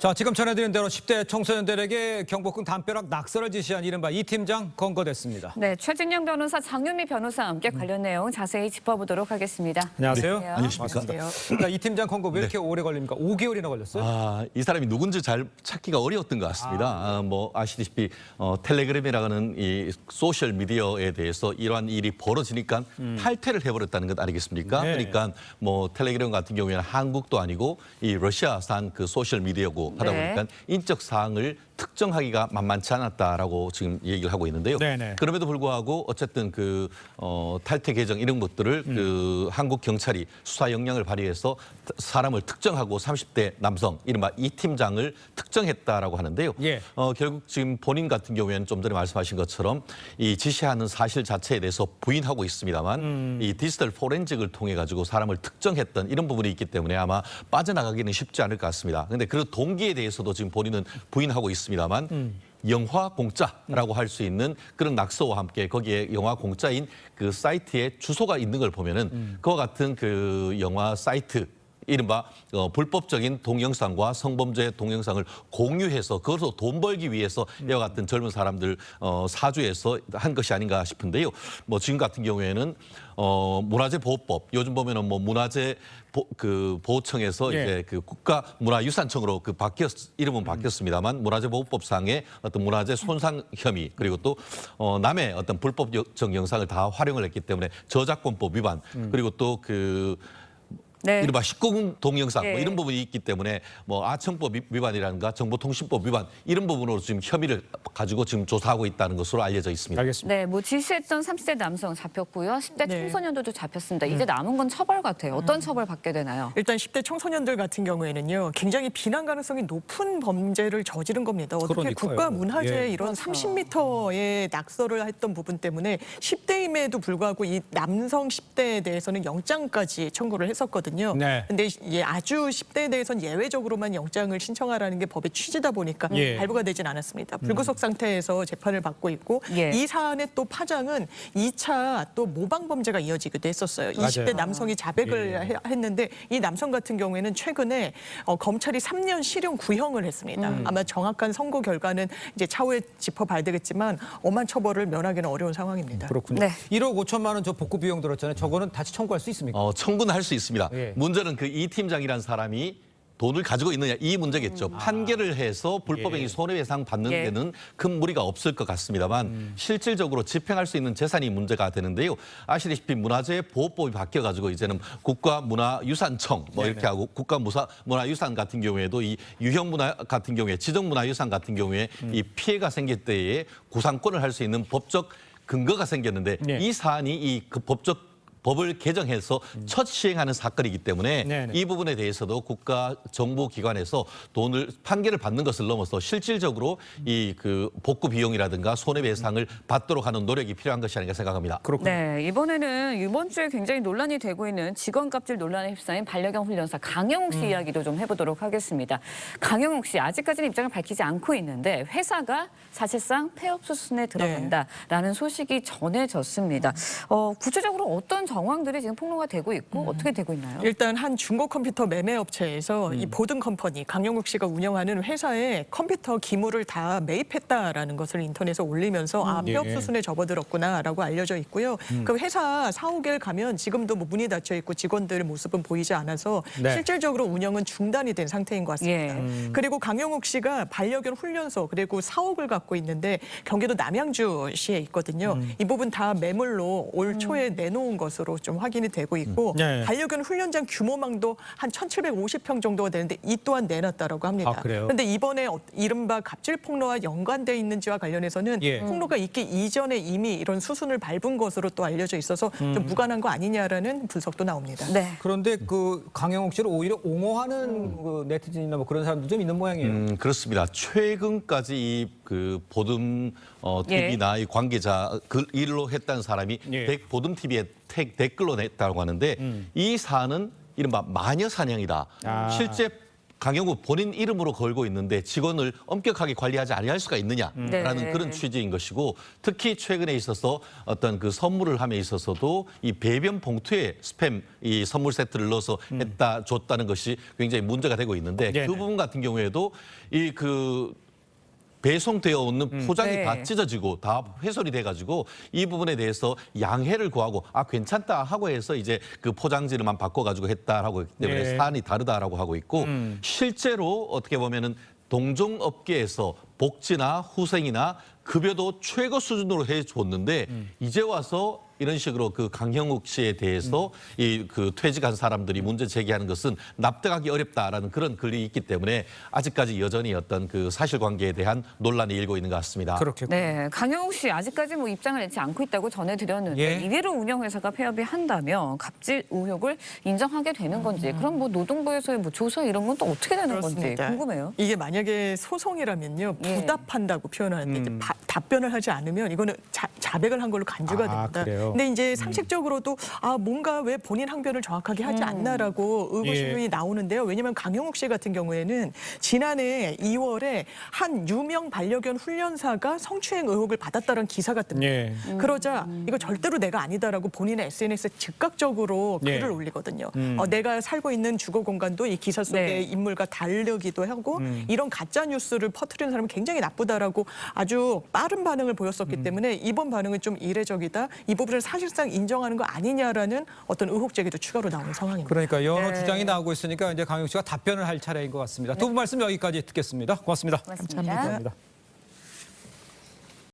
자, 지금 전해드린 대로 10대 청소년들에게 경복궁 담벼락 낙서를 지시한 이른바 이 팀장 검거됐습니다. 네, 최진영 변호사, 장유미 변호사와 함께 관련 내용 자세히 짚어보도록 하겠습니다. 안녕하세요. 네, 안녕하십니까. 자, 이 팀장 검거 왜 이렇게 오래 걸립니까? 5개월이나 걸렸어요? 이 사람이 누군지 잘 찾기가 어려웠던 것 같습니다. 아시다시피 텔레그램이라는 이 소셜 미디어에 대해서 이러한 일이 벌어지니까 탈퇴를 해버렸다는 것 아니겠습니까? 네. 그러니까 텔레그램 같은 경우에는 한국도 아니고 이 러시아산 그 소셜 미디어고 하다 네. 보니까 인적 사항을 특정하기가 만만치 않았다라고 지금 얘기를 하고 있는데요. 네네. 그럼에도 불구하고 어쨌든 탈퇴 계정 이런 것들을 한국 경찰이 수사 역량을 발휘해서 사람을 특정하고 30대 남성 이른바 이 팀장을 특정했다라고 하는데요. 예. 결국 지금 본인 같은 경우에는 좀 전에 말씀하신 것처럼 이 지시하는 사실 자체에 대해서 부인하고 있습니다만 이 디지털 포렌직을 통해 가지고 사람을 특정했던 이런 부분이 있기 때문에 아마 빠져나가기는 쉽지 않을 것 같습니다. 그런데 그 동기에 대해서도 지금 본인은 부인하고 있습니다만 영화 공짜라고 할 수 있는 그런 낙서와 함께 거기에 영화 공짜인 그 사이트에 주소가 있는 걸 보면은 그와 같은 그 영화 사이트 이른바 불법적인 동영상과 성범죄 동영상을 공유해서 그것으로 돈 벌기 위해서 이와 같은 젊은 사람들 사주해서 한 것이 아닌가 싶은데요. 지금 같은 경우에는 문화재 보호법 요즘 보면은 문화재 보호청에서 예. 이제 그 국가문화유산청으로 이름은 바뀌었습니다만 문화재 보호법상의 어떤 문화재 손상 혐의 그리고 또 남의 어떤 불법적 영상을 다 활용을 했기 때문에 저작권법 위반 그리고 또 네. 이른바 19금 동영상 예. 이런 부분이 있기 때문에 아청법 위반이라든가 정보통신법 위반 이런 부분으로 지금 혐의를 가지고 지금 조사하고 있다는 것으로 알려져 있습니다. 알겠습니다. 네, 지시했던 30대 남성 잡혔고요. 10대 네. 청소년들도 잡혔습니다. 이제 남은 건 처벌 같아요. 어떤 처벌 받게 되나요? 일단 10대 청소년들 같은 경우에는요, 굉장히 비난 가능성이 높은 범죄를 저지른 겁니다. 어떻게 그러니까요. 국가문화재 예. 이런 그렇죠. 30m의 낙서를 했던 부분 때문에 10대임에도 불구하고 이 남성 10대에 대해서는 영장까지 청구를 했었거든요. 네. 근데 아주 10대에 대해서는 예외적으로만 영장을 신청하라는 게 법의 취지다 보니까 예. 발부가 되진 않았습니다. 불구속 상태에서 재판을 받고 있고 예. 이 사안의 또 파장은 2차 또 모방 범죄가 이어지기도 했었어요. 맞아요. 20대 남성이 자백을 예. 했는데 이 남성 같은 경우에는 최근에 검찰이 3년 실형 구형을 했습니다. 아마 정확한 선고 결과는 이제 차후에 짚어봐야 되겠지만 엄한 처벌을 면하기는 어려운 상황입니다. 그렇군요. 네. 1억 5천만 원 저 복구 비용 들었잖아요. 저거는 다시 청구할 수 있습니까? 청구는 할 수 있습니다. 예. 문제는 그 이 팀장이라는 사람이 돈을 가지고 있느냐 이 문제겠죠. 판결을 해서 불법행위 예. 손해배상 받는 예. 데는 큰 무리가 없을 것 같습니다만 실질적으로 집행할 수 있는 재산이 문제가 되는데요. 아시다시피 문화재 보호법이 바뀌어가지고 이제는 국가문화유산청 이렇게 하고 국가문화유산 같은 경우에도 이 유형문화 같은 경우에 지정문화유산 같은 경우에 이 피해가 생길 때에 구상권을 할 수 있는 법적 근거가 생겼는데 네. 이 사안이 법을 개정해서 첫 시행하는 사건이기 때문에 네네. 이 부분에 대해서도 국가 정보기관에서 판결을 받는 것을 넘어서 실질적으로 이 복구 비용이라든가 손해배상을 받도록 하는 노력이 필요한 것이 아닌가 생각합니다. 그렇군요. 네, 이번에는 이번 주에 굉장히 논란이 되고 있는 직원갑질 논란에 휩싸인 반려견 훈련사 강영욱 씨 이야기도 좀 해보도록 하겠습니다. 강영욱 씨 아직까지는 입장을 밝히지 않고 있는데 회사가 사실상 폐업 수순에 들어간다라는 소식이 전해졌습니다. 구체적으로 어떤 정황들이 지금 폭로가 되고 있고 어떻게 되고 있나요? 일단 한 중고 컴퓨터 매매 업체에서 이 보든 컴퍼니 강영욱 씨가 운영하는 회사에 컴퓨터 기물을 다 매입했다라는 것을 인터넷에 올리면서 폐업 예. 수순에 접어들었구나라고 알려져 있고요. 그 회사 4~5개월 가면 지금도 문이 닫혀 있고 직원들의 모습은 보이지 않아서 네. 실질적으로 운영은 중단이 된 상태인 것 같습니다. 예. 그리고 강영욱 씨가 반려견 훈련소 그리고 사옥을 갖고 있는데 경기도 남양주시에 있거든요. 이 부분 다 매물로 올 초에 내놓은 것으로 좀 확인이 되고 있고 네. 반려견 훈련장 규모망도 한 1,750평 정도가 되는데 이 또한 내놨다라고 합니다. 아, 그래요? 그런데 이번에 이른바 갑질 폭로와 연관돼 있는지와 관련해서는 예. 폭로가 있기 이전에 이미 이런 수순을 밟은 것으로 또 알려져 있어서 좀 무관한 거 아니냐라는 분석도 나옵니다. 네. 그런데 강영욱 씨를 오히려 옹호하는 네티즌이나 그런 사람도 좀 있는 모양이에요. 그렇습니다. 최근까지 이 보듬 TV나 이 관계자 일로 했다는 사람이 예. 보듬 TV에 댓글로 냈다고 하는데 이 사안은 이른바 마녀 사냥이다. 실제 강영욱 본인 이름으로 걸고 있는데 직원을 엄격하게 관리하지 아니할 수가 있느냐라는 네. 그런 취지인 것이고 특히 최근에 있어서 어떤 그 선물을 함에 있어서도 이 배변 봉투에 스팸 이 선물 세트를 넣어서 줬다는 것이 굉장히 문제가 되고 있는데 네네. 그 부분 같은 경우에도 이 그 배송되어 오는 포장이 네. 다 찢어지고 다 훼손이 돼가지고 이 부분에 대해서 양해를 구하고 괜찮다 하고 해서 이제 그 포장지를만 바꿔가지고 했다라고 했기 때문에 네. 사안이 다르다라고 하고 있고 실제로 어떻게 보면은 동종업계에서 복지나 후생이나 급여도 최고 수준으로 해줬는데 이제 와서 이런 식으로 그 강형욱 씨에 대해서 이 그 퇴직한 사람들이 문제 제기하는 것은 납득하기 어렵다라는 그런 글이 있기 때문에 아직까지 여전히 어떤 그 사실관계에 대한 논란이 일고 있는 것 같습니다. 그렇겠군요. 네, 강영욱 씨 아직까지 뭐 입장을 내지 않고 있다고 전해드렸는데 예. 이대로 운영회사가 폐업이 한다면 갑질 의혹을 인정하게 되는 건지 그럼 뭐 노동부에서의 뭐 조사 이런 건 또 어떻게 되는 건지 궁금해요. 이게 만약에 소송이라면요 예. 부답한다고 표현하는데 이제 답변을 하지 않으면 이거는 자백을 한 걸로 간주가 됩니다. 그래요? 근데 이제 상식적으로도 뭔가 왜 본인 항변을 정확하게 하지 않나라고 의구심이 나오는데요. 왜냐하면 강영욱 씨 같은 경우에는 지난해 2월에 한 유명 반려견 훈련사가 성추행 의혹을 받았다는 기사가 뜹니다. 예. 그러자 이거 절대로 내가 아니다라고 본인의 SNS에 즉각적으로 예. 글을 올리거든요. 내가 살고 있는 주거 공간도 이 기사 속의 네. 인물과 다르기도 하고 이런 가짜 뉴스를 퍼뜨리는 사람은 굉장히 나쁘다라고 아주 빠른 반응을 보였었기 때문에 이번 반응은 좀 이례적이다. 이 부분을 사실상 인정하는 거 아니냐라는 어떤 의혹 제기도 추가로 나오는 상황입니다. 그러니까 여러 네. 주장이 나오고 있으니까 이제 강영욱 씨가 답변을 할 차례인 것 같습니다. 두 분 말씀 여기까지 듣겠습니다. 고맙습니다. 고맙습니다. 감사합니다.